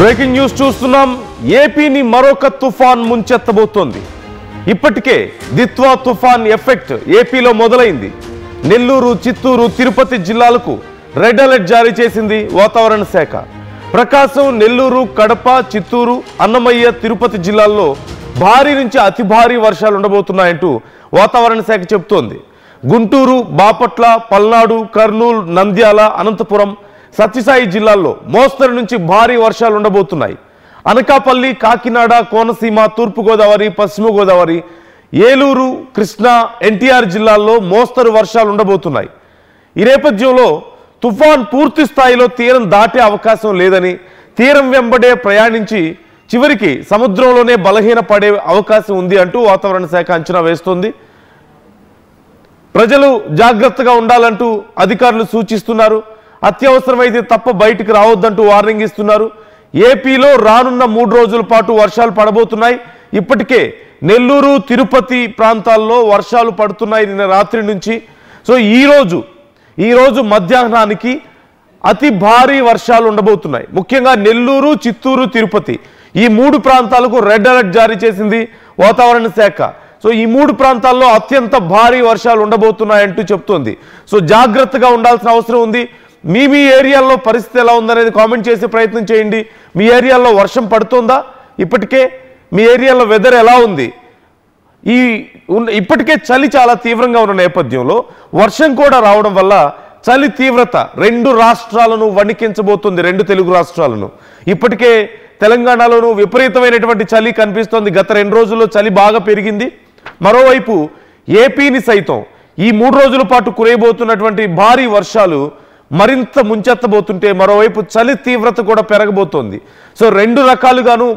Breaking news చూస్తున్నాం. ఏపీని మరొక తుఫాన్ ముంచెత్తబోతోంది. ఇప్పటికే దిత్వా తుఫాన్ ఎఫెక్ట్ ఏపీలో మొదలైంది. నెల్లూరు, చిత్తూరు, తిరుపతి జిల్లాలకు రెడ్ అలర్ట్ జారీ చేసింది వాతావరణ శాఖ. ప్రకాశం, నెల్లూరు, కడప, చిత్తూరు, అన్నమయ్య, తిరుపతి జిల్లాల్లో భారీ నుంచి అతి భారీ వర్షాలు ఉండబోతున్నాయంటూ వాతావరణ శాఖ చెబుతోంది. గుంటూరు, బాపట్ల, పల్నాడు, కర్నూలు, నంద్యాల, అనంతపురం, సత్యసాయి జిల్లాల్లో మోస్తరు నుంచి భారీ వర్షాలు ఉండబోతున్నాయి. అనకాపల్లి, కాకినాడ, కోనసీమ, తూర్పుగోదావరి, పశ్చిమ గోదావరి, ఏలూరు, కృష్ణా, ఎన్టీఆర్ జిల్లాల్లో మోస్తరు వర్షాలు ఉండబోతున్నాయి. ఈ నేపథ్యంలో తుఫాన్ పూర్తి స్థాయిలో తీరం దాటే అవకాశం లేదని, తీరం వెంబడే ప్రయాణించి చివరికి సముద్రంలోనే బలహీనపడే అవకాశం ఉంది అంటూ వాతావరణ శాఖ అంచనా వేస్తోంది. ప్రజలు జాగ్రత్తగా ఉండాలంటూ అధికారులు సూచిస్తున్నారు. అత్యవసరమైతే తప్ప బయటికి రావద్దంటూ వార్నింగ్ ఇస్తున్నారు. ఏపీలో రానున్న 3 రోజుల పాటు వర్షాలు పడబోతున్నాయి. ఇప్పటికే నెల్లూరు, తిరుపతి ప్రాంతాల్లో వర్షాలు పడుతున్నాయి నిన్న రాత్రి నుంచి. సో ఈరోజు మధ్యాహ్నానికి అతి భారీ వర్షాలు ఉండబోతున్నాయి. ముఖ్యంగా నెల్లూరు, చిత్తూరు, తిరుపతి ఈ 3 ప్రాంతాలకు రెడ్ అలర్ట్ జారీ చేసింది వాతావరణ శాఖ. సో ఈ 3 ప్రాంతాల్లో అత్యంత భారీ వర్షాలు ఉండబోతున్నాయంటూ చెప్తోంది. సో జాగ్రత్తగా ఉండాల్సిన అవసరం ఉంది. మీ ఏరియాల్లో పరిస్థితి ఎలా ఉందనేది కామెంట్ చేసే ప్రయత్నం చేయండి. మీ ఏరియాలో వర్షం పడుతుందా? ఇప్పటికే మీ ఏరియాలో వెదర్ ఎలా ఉంది? ఇప్పటికే చలి చాలా తీవ్రంగా ఉన్న నేపథ్యంలో వర్షం కూడా రావడం వల్ల చలి తీవ్రత 2 రాష్ట్రాలను వణికించబోతుంది. 2 తెలుగు రాష్ట్రాలను. ఇప్పటికే తెలంగాణలోనూ విపరీతమైనటువంటి చలి కనిపిస్తోంది. గత 2 రోజుల్లో చలి బాగా పెరిగింది. మరోవైపు ఏపీని సైతం ఈ 3 రోజుల పాటు కురియబోతున్నటువంటి భారీ వర్షాలు మరింత ముంచెత్తబోతుంటే మరోవైపు చలి తీవ్రత కూడా పెరగబోతోంది. సో 2 రకాలుగాను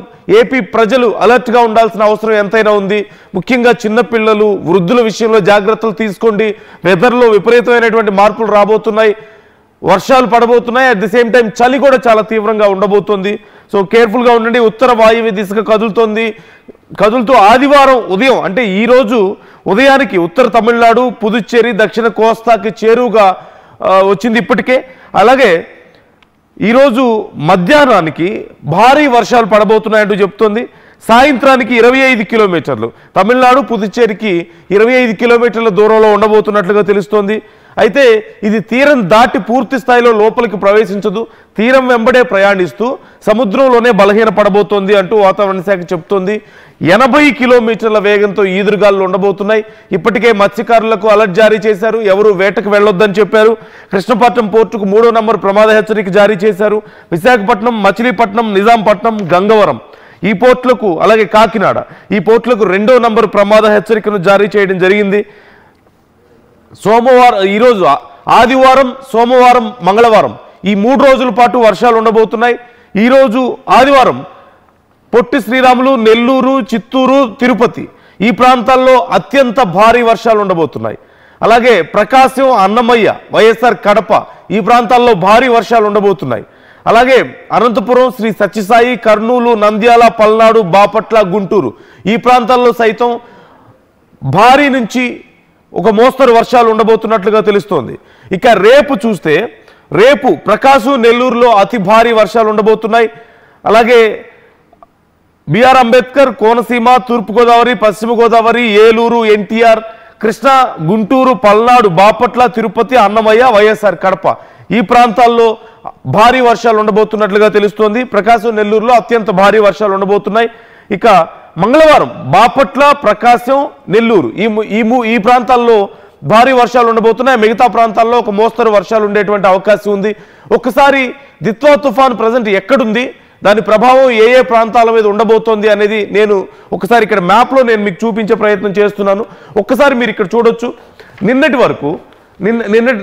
ఏపీ ప్రజలు అలర్ట్గా ఉండాల్సిన అవసరం ఎంతైనా ఉంది. ముఖ్యంగా చిన్నపిల్లలు, వృద్ధుల విషయంలో జాగ్రత్తలు తీసుకోండి. వెదర్లో విపరీతమైనటువంటి మార్పులు రాబోతున్నాయి, వర్షాలు పడబోతున్నాయి. అట్ ది సేమ్ టైం చలి కూడా చాలా తీవ్రంగా ఉండబోతోంది. సో కేర్ఫుల్గా ఉండండి. ఉత్తర వాయువ్య దిశగా కదులుతూ ఆదివారం ఉదయం అంటే ఈరోజు ఉదయానికి ఉత్తర తమిళనాడు, పుదుచ్చేరి, దక్షిణ కోస్తాకి చేరువుగా వచ్చింది ఇప్పటికే. అలాగే ఈరోజు మధ్యాహ్నానికి భారీ వర్షాలు పడబోతున్నాయంటూ చెప్తోంది. సాయంత్రానికి 25 కిలోమీటర్లు తమిళనాడు, పుదుచ్చేరికి 25 కిలోమీటర్ల దూరంలో ఉండబోతున్నట్లుగా తెలుస్తోంది. అయితే ఇది తీరం దాటి పూర్తి స్థాయిలో లోపలికి ప్రవేశించదు. తీరం వెంబడే ప్రయాణిస్తూ సముద్రంలోనే బలహీన పడబోతోంది అంటూ వాతావరణ శాఖ చెప్తోంది. 80 కిలోమీటర్ల వేగంతో ఈదురుగాలు ఉండబోతున్నాయి. ఇప్పటికే మత్స్యకారులకు అలర్ట్ జారీ చేశారు. ఎవరు వేటకు వెళ్ళొద్దని చెప్పారు. కృష్ణపట్నం పోర్టుకు 3వ నంబర్ ప్రమాద హెచ్చరిక జారీ చేశారు. విశాఖపట్నం, మచిలీపట్నం, నిజాంపట్నం, గంగవరం ఈ పోర్టులకు, అలాగే కాకినాడ ఈ పోర్టులకు 2వ నంబర్ ప్రమాద హెచ్చరికను జారీ చేయడం జరిగింది. ఈరోజు ఆదివారం, సోమవారం, మంగళవారం ఈ 3 రోజుల పాటు వర్షాలు ఉండబోతున్నాయి. ఈరోజు ఆదివారం పొట్టి శ్రీరాములు, నెల్లూరు, చిత్తూరు, తిరుపతి ఈ ప్రాంతాల్లో అత్యంత భారీ వర్షాలు ఉండబోతున్నాయి. అలాగే ప్రకాశం, అన్నమయ్య, వైఎస్ఆర్ కడప ఈ ప్రాంతాల్లో భారీ వర్షాలు ఉండబోతున్నాయి. అలాగే అనంతపురం, శ్రీ సత్యసాయి, కర్నూలు, నంద్యాల, పల్నాడు, బాపట్ల, గుంటూరు ఈ ప్రాంతాల్లో సైతం భారీ నుంచి ఒక మోస్తరు వర్షాలు ఉండబోతున్నట్లుగా తెలుస్తోంది. ఇక రేపు చూస్తే రేపు ప్రకాశం, నెల్లూరులో అతి భారీ వర్షాలు ఉండబోతున్నాయి. అలాగే బిఆర్ అంబేద్కర్, కోనసీమ, తూర్పుగోదావరి, పశ్చిమ గోదావరి, ఏలూరు, ఎన్టీఆర్, కృష్ణా, గుంటూరు, పల్నాడు, బాపట్ల, తిరుపతి, అన్నమయ్య, వైఎస్ఆర్ కడప ఈ ప్రాంతాల్లో భారీ వర్షాలు ఉండబోతున్నట్లుగా తెలుస్తోంది. ప్రకాశం, నెల్లూరులో అత్యంత భారీ వర్షాలు ఉండబోతున్నాయి. ఇక మంగళవారం బాపట్ల, ప్రకాశం, నెల్లూరు ఈ ప్రాంతాల్లో భారీ వర్షాలు ఉండబోతున్నాయి. మిగతా ప్రాంతాల్లో ఒక మోస్తరు వర్షాలు ఉండేటువంటి అవకాశం ఉంది. ఒక్కసారి దిత్వా తుఫాన్ ప్రజెంట్ ఎక్కడుంది, దాని ప్రభావం ఏ ప్రాంతాల మీద ఉండబోతోంది అనేది నేను ఒకసారి ఇక్కడ మ్యాప్లో నేను మీకు చూపించే ప్రయత్నం చేస్తున్నాను. ఒక్కసారి మీరు ఇక్కడ చూడొచ్చు.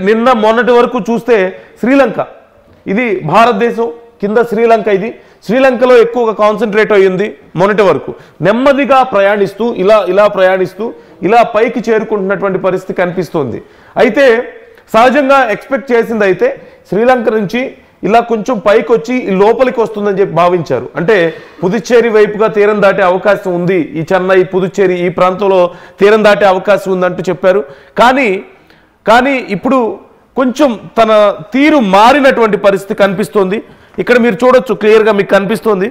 నిన్న మొన్నటి వరకు చూస్తే శ్రీలంక, ఇది భారతదేశం కింద శ్రీలంక, ఇది శ్రీలంకలో ఎక్కువగా కాన్సన్ట్రేట్ అయ్యింది. మొన్నటి వరకు నెమ్మదిగా ప్రయాణిస్తూ ఇలా పైకి చేరుకుంటున్నటువంటి పరిస్థితి కనిపిస్తుంది. అయితే సహజంగా ఎక్స్పెక్ట్ చేసింది అయితే శ్రీలంక నుంచి ఇలా కొంచెం పైకి వచ్చి లోపలికి వస్తుందని చెప్పి భావించారు. అంటే పుదుచ్చేరి వైపుగా తీరం దాటే అవకాశం ఉంది, ఈ చెన్నై, పుదుచ్చేరి ఈ ప్రాంతంలో తీరం దాటే అవకాశం ఉందంటూ చెప్పారు. కానీ ఇప్పుడు కొంచెం తన తీరు మారినటువంటి పరిస్థితి కనిపిస్తోంది. ఇక్కడ మీరు చూడొచ్చు క్లియర్గా మీకు కనిపిస్తుంది.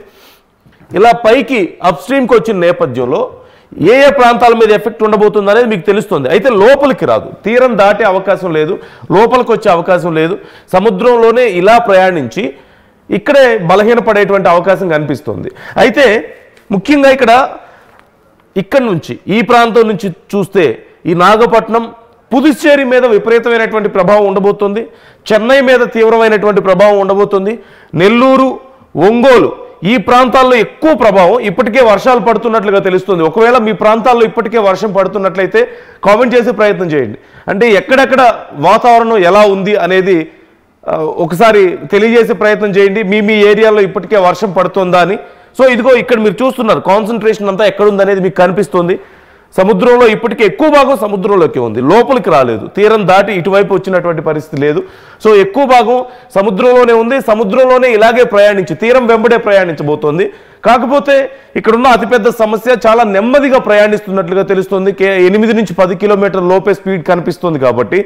ఇలా పైకి అప్ స్ట్రీమ్కి వచ్చిన నేపథ్యంలో ఏ ఏ ప్రాంతాల మీద ఎఫెక్ట్ ఉండబోతుంది అనేది మీకు తెలుస్తుంది. అయితే లోపలికి రాదు, తీరం దాటే అవకాశం లేదు, లోపలికి వచ్చే అవకాశం లేదు. సముద్రంలోనే ఇలా ప్రయాణించి ఇక్కడే బలహీనపడేటువంటి అవకాశం కనిపిస్తుంది. అయితే ముఖ్యంగా ఇక్కడ నుంచి ఈ ప్రాంతం నుంచి చూస్తే ఈ నాగపట్నం, పుదుచ్చేరి మీద విపరీతమైనటువంటి ప్రభావం ఉండబోతుంది. చెన్నై మీద తీవ్రమైనటువంటి ప్రభావం ఉండబోతుంది. నెల్లూరు, ఒంగోలు ఈ ప్రాంతాల్లో ఎక్కువ ప్రభావం. ఇప్పటికే వర్షాలు పడుతున్నట్లుగా తెలుస్తుంది. ఒకవేళ మీ ప్రాంతాల్లో ఇప్పటికే వర్షం పడుతున్నట్లయితే కామెంట్ చేసే ప్రయత్నం చేయండి. అంటే ఎక్కడెక్కడ వాతావరణం ఎలా ఉంది అనేది ఒకసారి తెలియజేసే ప్రయత్నం చేయండి. మీ ఏరియాలో ఇప్పటికే వర్షం పడుతుందా అని. సో ఇదిగో ఇక్కడ మీరు చూస్తున్నారు కాన్సన్ట్రేషన్ అంతా ఎక్కడుందనేది మీకు కనిపిస్తుంది. సముద్రంలో ఇప్పటికే ఎక్కువ భాగం సముద్రంలోకి ఉంది, లోపలికి రాలేదు. తీరం దాటి ఇటువైపు వచ్చినటువంటి పరిస్థితి లేదు. సో ఎక్కువ భాగం సముద్రంలోనే ఉంది, సముద్రంలోనే ఇలాగే ప్రయాణించి తీరం వెంబడే ప్రయాణించబోతోంది. కాకపోతే ఇక్కడున్న అతిపెద్ద సమస్య చాలా నెమ్మదిగా ప్రయాణిస్తున్నట్లుగా తెలుస్తుంది. 8 నుంచి 10 కిలోమీటర్ల లోపే స్పీడ్ కనిపిస్తుంది. కాబట్టి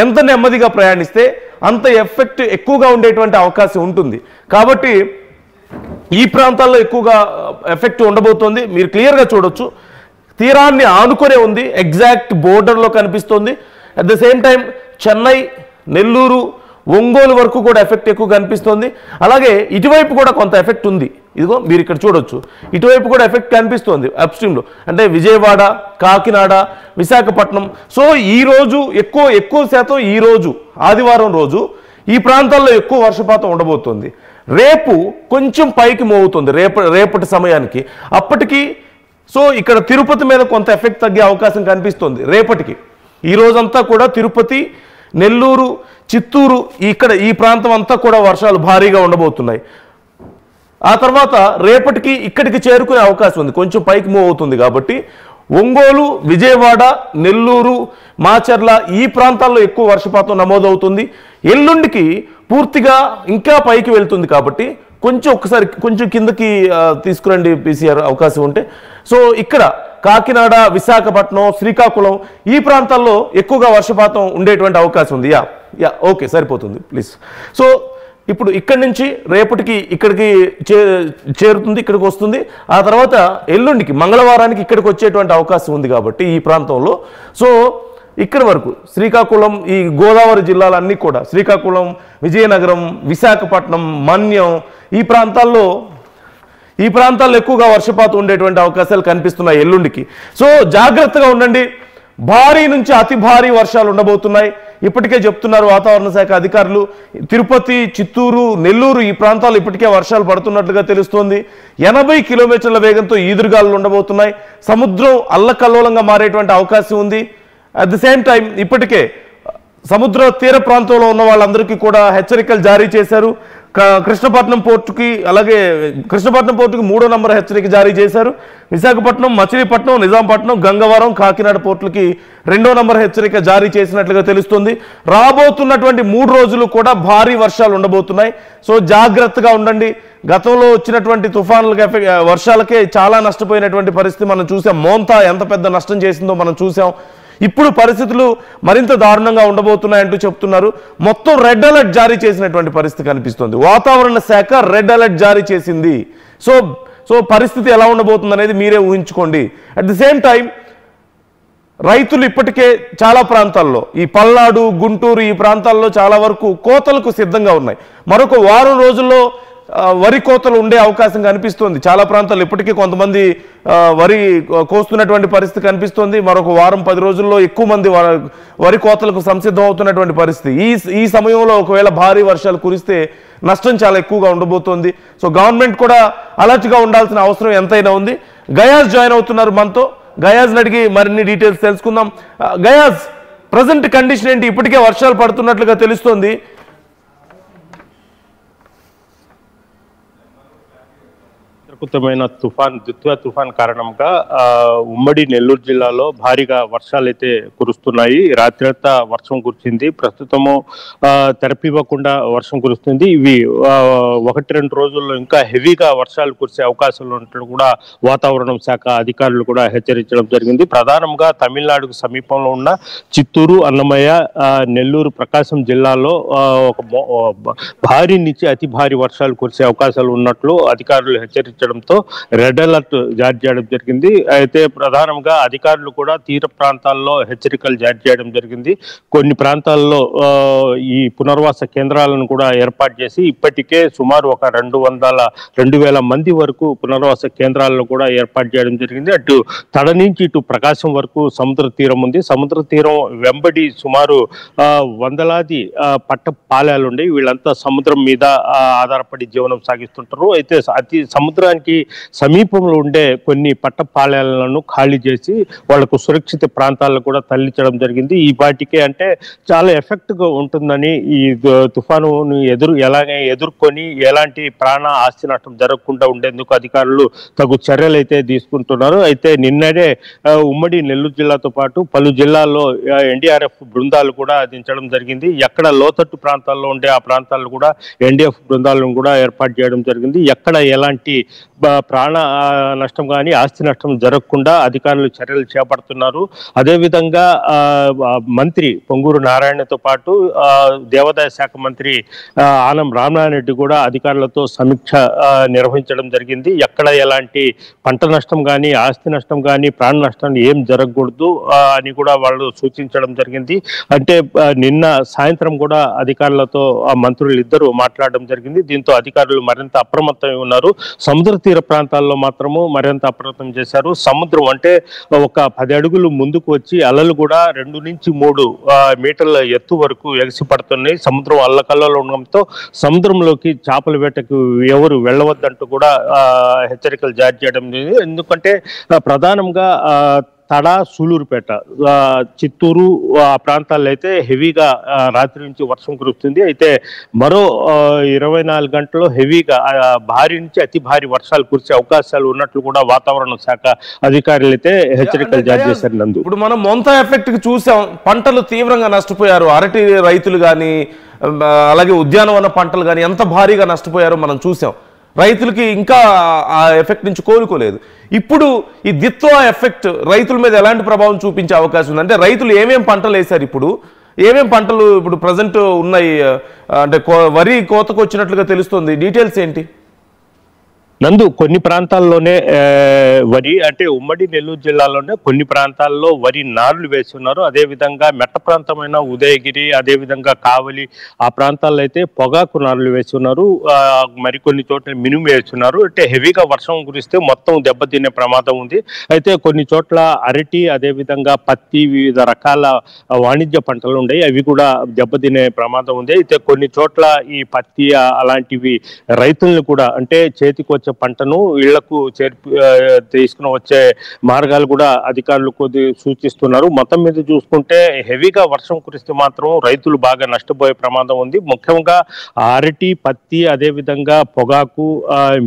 ఎంత నెమ్మదిగా ప్రయాణిస్తే అంత ఎఫెక్ట్ ఎక్కువగా ఉండేటువంటి అవకాశం ఉంటుంది. కాబట్టి ఈ ప్రాంతాల్లో ఎక్కువగా ఎఫెక్ట్ ఉండబోతోంది. మీరు క్లియర్గా చూడొచ్చు, తీరాన్ని ఆనుకునే ఉంది, ఎగ్జాక్ట్ బోర్డర్లో కనిపిస్తుంది. At the same time Chennai, Nellore, Ongole వరకు కూడా ఎఫెక్ట్ ఎక్కువ కనిపిస్తుంది. అలాగే ఇటువైపు కూడా కొంత ఎఫెక్ట్ ఉంది. ఇదిగో మీరు ఇక్కడ చూడొచ్చు, ఇటువైపు కూడా ఎఫెక్ట్ కనిపిస్తుంది అప్స్ట్రీమ్లో. అంటే విజయవాడ, కాకినాడ, విశాఖపట్నం. సో ఈరోజు ఎక్కువ శాతం ఈరోజు ఆదివారం రోజు ఈ ప్రాంతాల్లో ఎక్కువ వర్షపాతం ఉండబోతుంది. రేపు కొంచెం పైకి మోగుతుంది రేపటి సమయానికి. అప్పటికి సో ఇక్కడ తిరుపతి మీద కొంత ఎఫెక్ట్ తగ్గే అవకాశం కనిపిస్తుంది రేపటికి. ఈ రోజంతా కూడా తిరుపతి, నెల్లూరు, చిత్తూరు ఈ ప్రాంతం అంతా కూడా వర్షాలు భారీగా ఉండబోతున్నాయి. ఆ తర్వాత రేపటికి ఇక్కడికి చేరుకునే అవకాశం ఉంది, కొంచెం పైకి మూవ్ అవుతుంది. కాబట్టి ఒంగోలు, విజయవాడ, నెల్లూరు, మాచర్ల ఈ ప్రాంతాల్లో ఎక్కువ వర్షపాతం నమోదవుతుంది. ఎల్లుండికి పూర్తిగా ఇంకా పైకి వెళ్తుంది. కాబట్టి కొంచెం కిందకి తీసుకురండి పీసీఆర్ అవకాశం ఉంటే. సో ఇక్కడ కాకినాడ, విశాఖపట్నం, శ్రీకాకుళం ఈ ప్రాంతాల్లో ఎక్కువగా వర్షపాతం ఉండేటువంటి అవకాశం ఉంది. ఓకే, సరిపోతుంది ప్లీజ్. సో ఇప్పుడు ఇక్కడి నుంచి రేపటికి ఇక్కడికి చేరుతుంది, ఇక్కడికి వస్తుంది. ఆ తర్వాత ఎల్లుండికి మంగళవారానికి ఇక్కడికి వచ్చేటువంటి అవకాశం ఉంది. కాబట్టి ఈ ప్రాంతంలో సో ఇక్కడి వరకు శ్రీకాకుళం, ఈ గోదావరి జిల్లాలన్నీ కూడా శ్రీకాకుళం, విజయనగరం, విశాఖపట్నం, మన్యం ఈ ప్రాంతాల్లో ఎక్కువగా వర్షపాతం ఉండేటువంటి అవకాశాలు కనిపిస్తున్నాయి ఎల్లుండికి. సో జాగ్రత్తగా ఉండండి. భారీ నుంచి అతి భారీ వర్షాలు ఉండబోతున్నాయి. ఇప్పటికే చెప్తున్నారు వాతావరణ శాఖ అధికారులు. తిరుపతి, చిత్తూరు, నెల్లూరు ఈ ప్రాంతాలు ఇప్పటికే వర్షాలు పడుతున్నట్లుగా తెలుస్తోంది. 80 కిలోమీటర్ల వేగంతో ఈదురుగాలు ఉండబోతున్నాయి. సముద్రం అల్లకల్లోలంగా మారేటువంటి అవకాశం ఉంది. అట్ ది సేమ్ టైం ఇప్పటికే సముద్ర తీర ప్రాంతంలో ఉన్న వాళ్ళందరికీ కూడా హెచ్చరికలు జారీ చేశారు. కృష్ణపట్నం పోర్టుకి 3వ నంబర్ హెచ్చరిక జారీ చేశారు. విశాఖపట్నం, మచిలీపట్నం, నిజాంపట్నం, గంగవరం, కాకినాడ పోర్టులకి 2వ నంబర్ హెచ్చరిక జారీ చేసినట్లుగా తెలుస్తుంది. రాబోతున్నటువంటి 3 రోజులు కూడా భారీ వర్షాలు ఉండబోతున్నాయి. సో జాగ్రత్తగా ఉండండి. గతంలో వచ్చినటువంటి తుఫానులకి వర్షాలకే చాలా నష్టపోయినటువంటి పరిస్థితి మనం చూసాం. మోంతా ఎంత పెద్ద నష్టం చేసిందో మనం చూసాం. ఇప్పుడు పరిస్థితులు మరింత దారుణంగా ఉండబోతున్నాయంటూ చెప్తున్నారు. మొత్తం రెడ్ అలర్ట్ జారీ చేసినటువంటి పరిస్థితి కనిపిస్తుంది. వాతావరణ శాఖ రెడ్ అలర్ట్ జారీ చేసింది. సో పరిస్థితి ఎలా ఉండబోతుంది అనేది మీరే ఊహించుకోండి. అట్ ది సేమ్ టైం రైతులు ఇప్పటికే చాలా ప్రాంతాల్లో, ఈ పల్నాడు, గుంటూరు ఈ ప్రాంతాల్లో చాలా వరకు కోతలకు సిద్ధంగా ఉన్నాయి. మరొక వారం రోజుల్లో వరి కోతలు ఉండే అవకాశం కనిపిస్తుంది. చాలా ప్రాంతాల్లో ఇప్పటికీ కొంతమంది వరి కోస్తున్నటువంటి పరిస్థితి కనిపిస్తుంది. మరొక వారం 10 రోజుల్లో ఎక్కువ మంది వరి కోతలకు సంసిద్ధం అవుతున్నటువంటి పరిస్థితి. ఈ సమయంలో ఒకవేళ భారీ వర్షాలు కురిస్తే నష్టం చాలా ఎక్కువగా ఉండబోతోంది. సో గవర్నమెంట్ కూడా అలర్ట్గా ఉండాల్సిన అవసరం ఎంతైనా ఉంది. గయాజ్ జాయిన్ అవుతున్నారు మనతో. గయాజ్ని అడిగి మరిన్ని డీటెయిల్స్ తెలుసుకుందాం. గయాజ్, ప్రజెంట్ కండిషన్ ఏంటి? ఇప్పటికే వర్షాలు పడుతున్నట్లుగా తెలుస్తోంది. అద్భుతమైన ద్వితీయ తుఫాన్ కారణంగా ఉమ్మడి నెల్లూరు జిల్లాలో భారీగా వర్షాలు అయితే కురుస్తున్నాయి. రాత్రంతా వర్షం కురిసింది. ప్రస్తుతము తెరపివ్వకుండా వర్షం కురుస్తుంది. ఇవి 1-2 రోజుల్లో ఇంకా హెవీగా వర్షాలు కురిసే అవకాశాలు ఉన్నట్టు కూడా వాతావరణ శాఖ అధికారులు కూడా హెచ్చరించడం జరిగింది. ప్రధానంగా తమిళనాడుకు సమీపంలో ఉన్న చిత్తూరు, అన్నమయ్య, నెల్లూరు, ప్రకాశం జిల్లాలో ఒక భారీ నుంచి అతి భారీ వర్షాలు కురిసే అవకాశాలు ఉన్నట్లు అధికారులు హెచ్చరించడంతో రెడ్ అలర్ట్ జారీ చేయడం జరిగింది. అయితే ప్రధానంగా అధికారులు కూడా తీర ప్రాంతాల్లో హెచ్చరికలు జారీ చేయడం జరిగింది. కొన్ని ప్రాంతాల్లో ఈ పునర్వాస కేంద్రాలను కూడా ఏర్పాటు చేసి ఇప్పటికే సుమారు ఒక 2,000 మంది వరకు పునర్వాస కేంద్రాలను కూడా ఏర్పాటు చేయడం జరిగింది. అటు తడ నుంచి ఇటు ప్రకాశం వరకు సముద్ర తీరం ఉంది. సముద్ర తీరం వెంబడి సుమారు వందలాది పట్ట పాలాలు ఉండే వీళ్ళంతా సముద్రం మీద ఆధారపడి జీవనం సాగిస్తుంటారు. అయితే అతి సముద్రానికి సమీపంలో ఉండే కొన్ని పట్టపాలెలను ఖాళీ చేసి వాళ్లకు సురక్షిత ప్రాంతాలకు కూడా తరలించడం జరిగింది. ఈ వాటికే అంటే చాలా ఎఫెక్ట్గా ఉంటుందని ఈ తుఫానును ఎదుర్కొని ఎలాంటి ప్రాణ ఆస్తి నష్టం జరగకుండా ఉండేందుకు అధికారులు తగు చర్యలు అయితే తీసుకుంటున్నారు. అయితే నిన్ననే ఉమ్మడి నెల్లూరు జిల్లాతో పాటు పలు జిల్లాల్లో ఎన్డీఆర్ఎఫ్ బృందాలు కూడా దించడం జరిగింది. ఎక్కడ లోతట్టు ప్రాంతాల్లో ఉండే ఆ ప్రాంతాల్లో కూడా ఎన్డీఎఫ్ బృందాలను కూడా ఏర్పాటు చేయడం జరిగింది. ఎక్కడ ఎలాంటి ప్రాణ నష్టం కానీ ఆస్తి నష్టం జరగకుండా అధికారులు చర్యలు చేపడుతున్నారు. అదేవిధంగా మంత్రి పొంగూరు నారాయణతో పాటు దేవాదాయ శాఖ మంత్రి ఆనం రామనారాయణ రెడ్డి కూడా అధికారులతో సమీక్ష నిర్వహించడం జరిగింది. ఎక్కడ ఎలాంటి పంట నష్టం కానీ ఆస్తి నష్టం కానీ ప్రాణ నష్టం ఏం జరగకూడదు అని కూడా వాళ్ళు సూచించడం జరిగింది. అంటే నిన్న సాయంత్రం కూడా అధికారులతో మంత్రులు ఇద్దరు మాట్లాడడం జరిగింది. దీంతో అధికారులు మరింత అప్రమత్తమై ఉన్నారు. సముద్ర తీర ప్రాంతాల్లో మాత్రము మరింత అప్రమత్తం చేశారు. సముద్రం అంటే ఒక 10 అడుగులు ముందుకు వచ్చి అలలు కూడా 2 నుంచి 3 మీటర్ల ఎత్తు వరకు ఎగసి పడుతున్నాయి. సముద్రం అల్లకల్లలో ఉండడంతో సముద్రంలోకి చేపల వేటకు ఎవరు వెళ్ళవద్దంటూ కూడా హెచ్చరికలు జారీ చేయడం జరిగింది. ఎందుకంటే ప్రధానంగా తడ, సూలూరుపేట, చిత్తూరు ఆ ప్రాంతాల్లో అయితే హెవీగా రాత్రి నుంచి వర్షం కురుస్తుంది. అయితే మరో 24 గంటల్లో హెవీగా భారీ నుంచి అతి భారీ వర్షాలు కురిసే అవకాశాలు ఉన్నట్లు కూడా వాతావరణ శాఖ అధికారులు అయితే హెచ్చరికలు జారీ చేశారు. నందు ఇప్పుడు మనం మొంతా ఎఫెక్ట్ కి చూసాం. పంటలు తీవ్రంగా నష్టపోయారు. అరటి రైతులు కానీ అలాగే ఉద్యానవన పంటలు కానీ ఎంత భారీగా నష్టపోయారో మనం చూసాం. రైతులకి ఇంకా ఆ ఎఫెక్ట్ నుంచి కోలుకోలేదు. ఇప్పుడు ఈ దిత్వా ఎఫెక్ట్ రైతుల మీద ఎలాంటి ప్రభావం చూపించే అవకాశం ఉంది? అంటే రైతులు ఏమేం పంటలు వేశారు? ఇప్పుడు ఏమేం పంటలు ఇప్పుడు ప్రజెంట్ ఉన్నాయి? అంటే వరి కోతకు వచ్చినట్లుగా తెలుస్తుంది. డీటెయిల్స్ ఏంటి? నందు కొన్ని ప్రాంతాల్లోనే వరి అంటే ఉమ్మడి నెల్లూరు జిల్లాలోనే కొన్ని ప్రాంతాల్లో వరి నారులు వేసి ఉన్నారు. అదేవిధంగా మెట్ట ప్రాంతమైన ఉదయగిరి, అదేవిధంగా కావలి ఆ ప్రాంతాల్లో అయితే పొగాకు నారులు వేసి ఉన్నారు. మరికొన్ని చోట్ల మినుము వేస్తున్నారు. అంటే హెవీగా వర్షం కురిస్తే మొత్తం దెబ్బతినే ప్రమాదం ఉంది. అయితే కొన్ని చోట్ల అరటి, అదేవిధంగా పత్తి, వివిధ రకాల వాణిజ్య పంటలు ఉన్నాయి. అవి కూడా దెబ్బతినే ప్రమాదం ఉంది. అయితే కొన్ని చోట్ల ఈ పత్తి అలాంటివి రైతులను కూడా అంటే చేతికి వచ్చే పంటను ఇళ్లకు తీసుకుని వచ్చే మార్గాలు కూడా అధికారులు సూచిస్తున్నారు. మొత్తం మీద చూసుకుంటే హెవీగా వర్షం కురిస్తే మాత్రం రైతులు బాగా నష్టపోయే ప్రమాదం ఉంది. ముఖ్యంగా అరటి, పత్తి, అదేవిధంగా పొగాకు,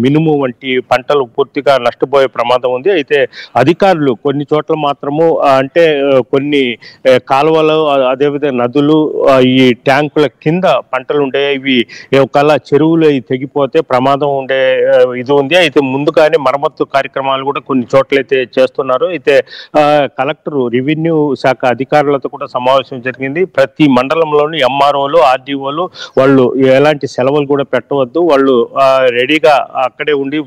మినుము వంటి పంటలు పూర్తిగా నష్టపోయే ప్రమాదం ఉంది. అయితే అధికారులు కొన్ని చోట్ల మాత్రము అంటే కొన్ని కాలువలు, అదేవిధంగా నదులు, ఈ ట్యాంకుల కింద పంటలు ఉండే ఇవి ఒకలా చెరువులు తెగిపోతే ప్రమాదం ఉండే ఇది ఉంది. అయితే ముందుగానే మరమ్మత్తు కార్యక్రమాలు కూడా కొన్ని చోట్లయితే చేస్తున్నారు. అయితే కలెక్టర్, రెవెన్యూ శాఖ అధికారులతో కూడా సమావేశం జరిగింది. ప్రతి మండలంలోని ఎంఆర్ఓలు, ఆర్డీఓలు వాళ్ళు ఎలాంటి సెలవులు కూడా పెట్టవద్దు, వాళ్ళు రెడీగా అక్కడే ఉండి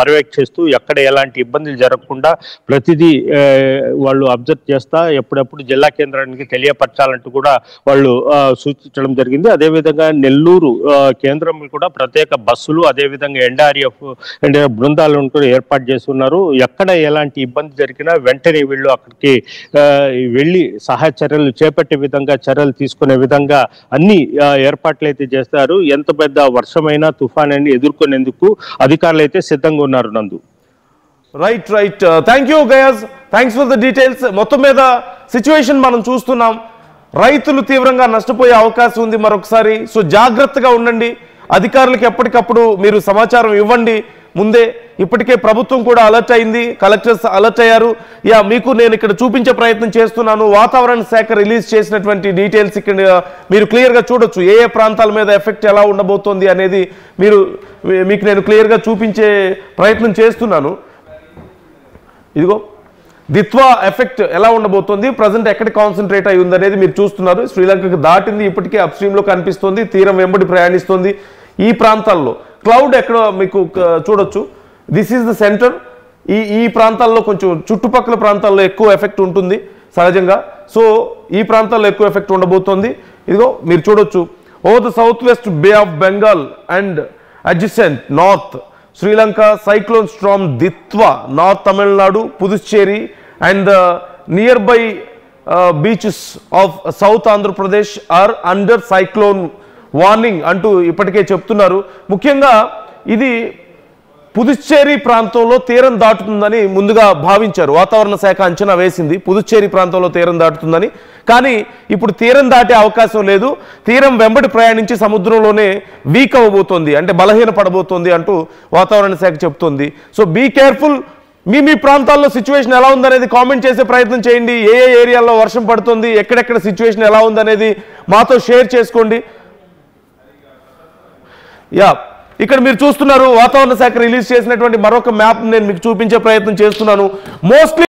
పర్యవేక్షిస్తూ ఎక్కడ ఎలాంటి ఇబ్బందులు జరగకుండా ప్రతిదీ వాళ్ళు అబ్జర్వ్ చేస్తా ఎప్పుడప్పుడు జిల్లా కేంద్రానికి తెలియపరచాలంటూ కూడా వాళ్ళు సూచించడం జరిగింది. అదేవిధంగా నెల్లూరు కేంద్రం కూడా ప్రత్యేక బస్సులు, అదేవిధంగా ఎన్డీఆర్ఎఫ్ బృందాలను కూడా ఏర్పాటు చేస్తున్నారు. ఎక్కడ ఎలాంటి ఇబ్బంది జరిగినా వెంటనే వీళ్ళు అక్కడికి వెళ్ళి సహాయ చర్యలు చేపట్టే విధంగా చర్యలు తీసుకునే విధంగా అన్ని ఏర్పాట్లు అయితే చేస్తారు. ఎంత పెద్ద వర్షమైనా తుఫాన్ ఎదుర్కొనేందుకు అధికారులు అయితే సిద్ధంగా ఉన్నారు. నందు right. Thank you guys, thanks for the details. మొత్తం మీద సిచ్యువేషన్ మనం చూస్తున్నాం. రైతులు తీవ్రంగా నష్టపోయే అవకాశం ఉంది మరొకసారి. సో జాగ్రత్తగా ఉండండి. అధికారులకు ఎప్పటికప్పుడు మీరు సమాచారం ఇవ్వండి ముందే. ఇప్పటికే ప్రభుత్వం కూడా అలర్ట్ అయింది, కలెక్టర్స్ అలర్ట్ అయ్యారు. మీకు నేను ఇక్కడ చూపించే ప్రయత్నం చేస్తున్నాను. వాతావరణ శాఖ రిలీజ్ చేసినటువంటి డీటెయిల్స్ ఇక్కడ మీరు క్లియర్గా చూడొచ్చు. ఏ ఏ ప్రాంతాల మీద ఎఫెక్ట్ ఎలా ఉండబోతోంది అనేది మీకు నేను క్లియర్గా చూపించే ప్రయత్నం చేస్తున్నాను. ఇదిగో దిత్వా ఎఫెక్ట్ ఎలా ఉండబోతోంది, ప్రజెంట్ ఎక్కడ కాన్సన్ట్రేట్ అయి ఉంది అనేది మీరు చూస్తున్నారు. శ్రీలంకకు దాటింది, ఇప్పటికే అప్ స్ట్రీమ్లో కనిపిస్తుంది, తీరం వెంబడి ప్రయాణిస్తుంది. ఈ ప్రాంతాల్లో క్లౌడ్ ఎక్కడ మీకు చూడొచ్చు. This is the centre. ఈ ప్రాంతాల్లో కొంచెం చుట్టుపక్కల ప్రాంతాల్లో ఎక్కువ ఎఫెక్ట్ ఉంటుంది సహజంగా. సో ఈ ప్రాంతాల్లో ఎక్కువ ఎఫెక్ట్ ఉండబోతోంది. ఇదిగో మీరు చూడొచ్చు. Over the south west bay of Bengal and adjacent north Sri Lanka cyclone storm Ditwa, North Tamil Nadu, Puducherry and the nearby beaches of South Andhra Pradesh are under cyclone warning అంటూ ఇప్పటికే చెప్తున్నారు. ముఖ్యంగా ఇది పుదుచ్చేరి ప్రాంతంలో తీరం దాటుతుందని ముందుగా భావించారు. వాతావరణ శాఖ అంచనా వేసింది పుదుచ్చేరి ప్రాంతంలో తీరం దాటుతుందని. కానీ ఇప్పుడు తీరం దాటే అవకాశం లేదు. తీరం వెంబడి ప్రయాణించి సముద్రంలోనే వీక్ అవ్వబోతోంది, అంటే బలహీన పడబోతోంది అంటూ వాతావరణ శాఖ చెప్తోంది. So be careful. మీ ప్రాంతాల్లో సిచ్యువేషన్ ఎలా ఉందనేది కామెంట్ చేసే ప్రయత్నం చేయండి. ఏ ఏరియాల్లో వర్షం పడుతుంది, ఎక్కడెక్కడ సిచ్యువేషన్ ఎలా ఉందనేది మాతో షేర్ చేసుకోండి. ఇక్కడ మీరు చూస్తున్నారు వాతావరణ శాఖ రిలీజ్ చేసినటువంటి మరొక మ్యాప్ నేను మీకు చూపించే ప్రయత్నం చేస్తున్నాను. మోస్ట్లీ